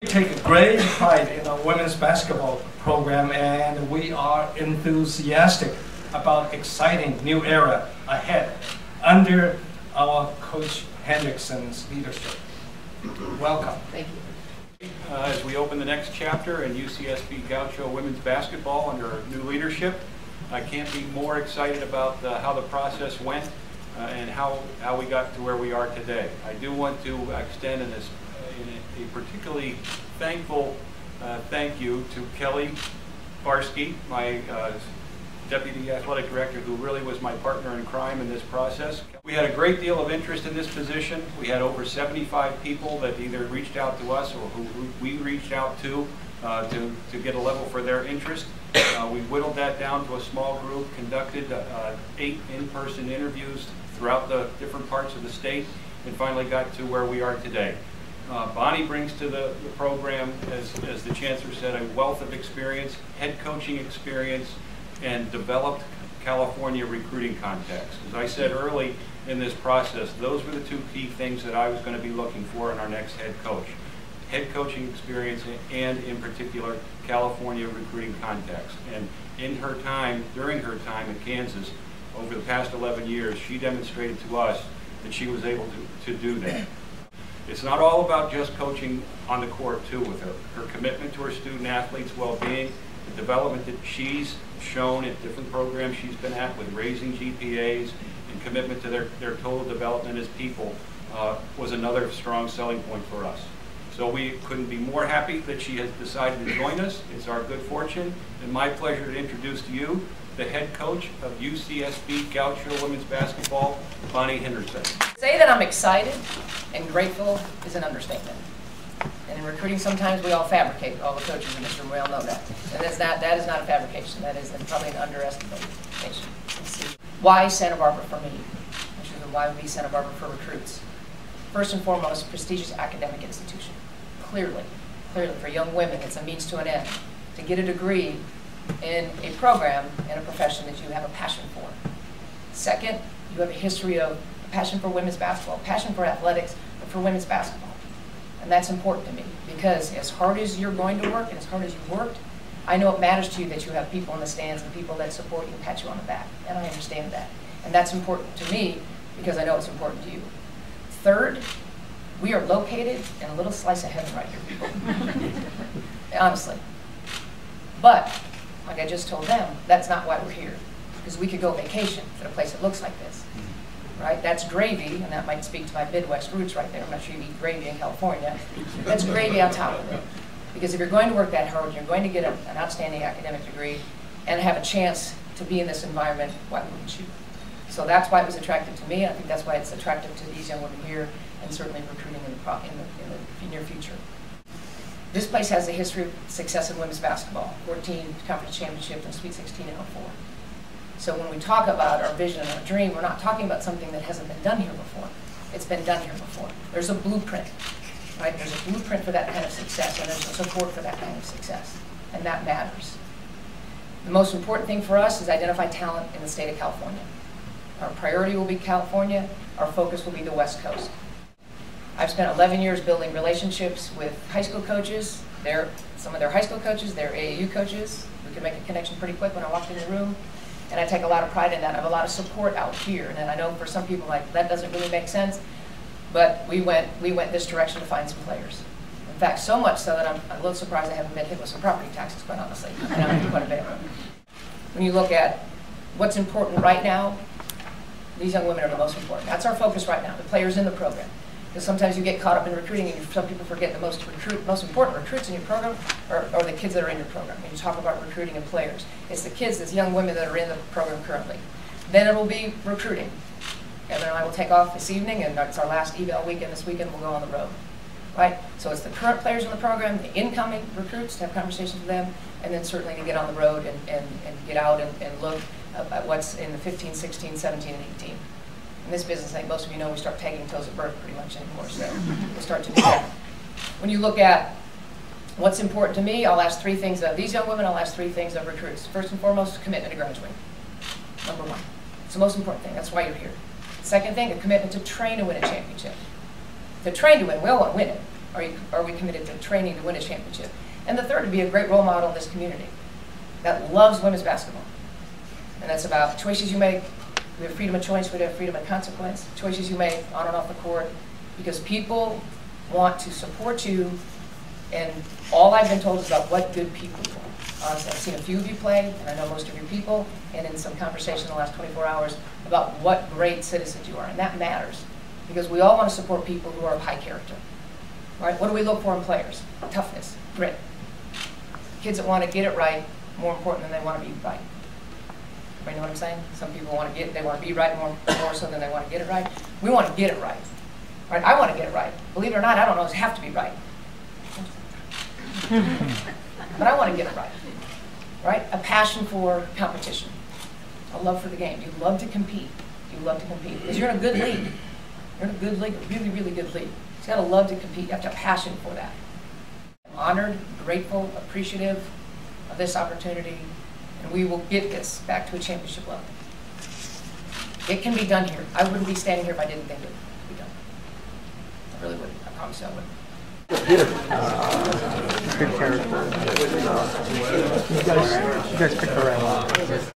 We take great pride in our women's basketball program, and we are enthusiastic about exciting new era ahead under our Coach Henrickson's leadership. Welcome. Thank you. As we open the next chapter in UCSB Gaucho women's basketball under new leadership, I can't be more excited about how the process went and how we got to where we are today. I do want to extend a particularly thankful thank you to Kelly Barsky, my Deputy Athletic Director, who really was my partner in crime in this process. We had a great deal of interest in this position. We had over 75 people that either reached out to us or who we reached out to get a level for their interest. We whittled that down to a small group, conducted 8 in-person interviews throughout the different parts of the state, and finally got to where we are today. Bonnie brings to the program, as the Chancellor said, a wealth of experience, head coaching experience, and developed California recruiting contacts. As I said early in this process, those were the 2 key things that I was going to be looking for in our next head coach. Head coaching experience and, in particular, California recruiting contacts. And in her time, during her time in Kansas, over the past 11 years, she demonstrated to us that she was able to do that. It's not all about just coaching on the court, too, with her commitment to her student athletes' well-being, the development that she's shown at different programs she's been at with raising GPAs and commitment to their total development as people was another strong selling point for us. So we couldn't be more happy that she has decided to join us. It's our good fortune and my pleasure to introduce to you the head coach of UCSB Gaucho women's basketball, Bonnie Henrickson. Say that I'm excited and grateful is an understatement. And in recruiting, sometimes we all fabricate, all the coaches in this room, we all know that. And that is not a fabrication, that is probably an underestimation. Why Santa Barbara for me? Why would be Santa Barbara for recruits? First and foremost, prestigious academic institution. Clearly for young women, it's a means to an end. To get a degree in a program, in a profession that you have a passion for. Second, you have a history of a passion for women's basketball, passion for athletics, but for women's basketball. And that's important to me because as hard as you're going to work and as hard as you've worked, I know it matters to you that you have people in the stands and people that support you and pat you on the back. And I understand that. And that's important to me because I know it's important to you. Third, we are located in a little slice of heaven right here, people. Honestly. But, like I just told them, that's not why we're here. Because we could go vacation at a place that looks like this. Right? That's gravy, and that might speak to my Midwest roots right there. I'm not sure you eat gravy in California. That's gravy on top of it. Because if you're going to work that hard, you're going to get an outstanding academic degree and have a chance to be in this environment, why wouldn't you? So that's why it was attractive to me. I think that's why it's attractive to these young women here and certainly recruiting in the near future. This place has a history of success in women's basketball, 14 conference championships and Sweet 16 and 04. So when we talk about our vision and our dream, we're not talking about something that hasn't been done here before. It's been done here before. There's a blueprint, right? There's a blueprint for that kind of success, and there's a support for that kind of success, and that matters. The most important thing for us is identify talent in the state of California. Our priority will be California. Our focus will be the West Coast. I've spent 11 years building relationships with high school coaches. Some of their high school coaches, their AAU coaches. We could make a connection pretty quick when I walked in the room. And I take a lot of pride in that. I have a lot of support out here. And I know for some people, like, that doesn't really make sense. But we went this direction to find some players. In fact, so much so that I'm a little surprised I haven't been hit with some property taxes, quite honestly. And I'm quite a bit. When you look at what's important right now, these young women are the most important. That's our focus right now, the players in the program. Because sometimes you get caught up in recruiting and some people forget the most important recruits in your program are the kids that are in your program. When you talk about recruiting and players, it's the kids, these young women that are in the program currently. Then it will be recruiting. Evan and I will take off this evening, and it's our last eval weekend. This weekend we'll go on the road. Right? So it's the current players in the program, the incoming recruits, to have conversations with them, and then certainly to get on the road and get out and look at what's in the 15, 16, 17, and 18. In this business, I think most of you know we start tagging toes at birth pretty much anymore, so we'll start to do that. When you look at what's important to me, I'll ask 3 things of these young women, I'll ask 3 things of recruits. First and foremost, commitment to graduate. Number 1. It's the most important thing. That's why you're here. Second thing, a commitment to train and win a championship. To train to win, we all want to win it. are we committed to training to win a championship? And the third, to be a great role model in this community that loves women's basketball. And that's about choices you make. We have freedom of choice, we have freedom of consequence. Choices you make on and off the court, because people want to support you, and all I've been told is about what good people you are. Honestly, I've seen a few of you play, and I know most of your people, and in some conversation in the last 24 hours about what great citizens you are, and that matters, because we all want to support people who are of high character. Right? What do we look for in players? Toughness, grit. Kids that want to get it right, more important than they want to be right. Everybody know what I'm saying? Some people want to be right more so than they want to get it right. We want to get it right. Right? I want to get it right. Believe it or not, I don't always have to be right. But I want to get it right. Right? A passion for competition. A love for the game. You love to compete. You love to compete. Because you're in a good league. You're in a good league, a really, really good league. So you got to love to compete. You have to have passion for that. I'm honored, grateful, appreciative of this opportunity, and we will get this back to a championship level. It can be done here. I wouldn't be standing here if I didn't think it would be done. I really wouldn't. I promise you I wouldn't. Good character. You guys pick her out.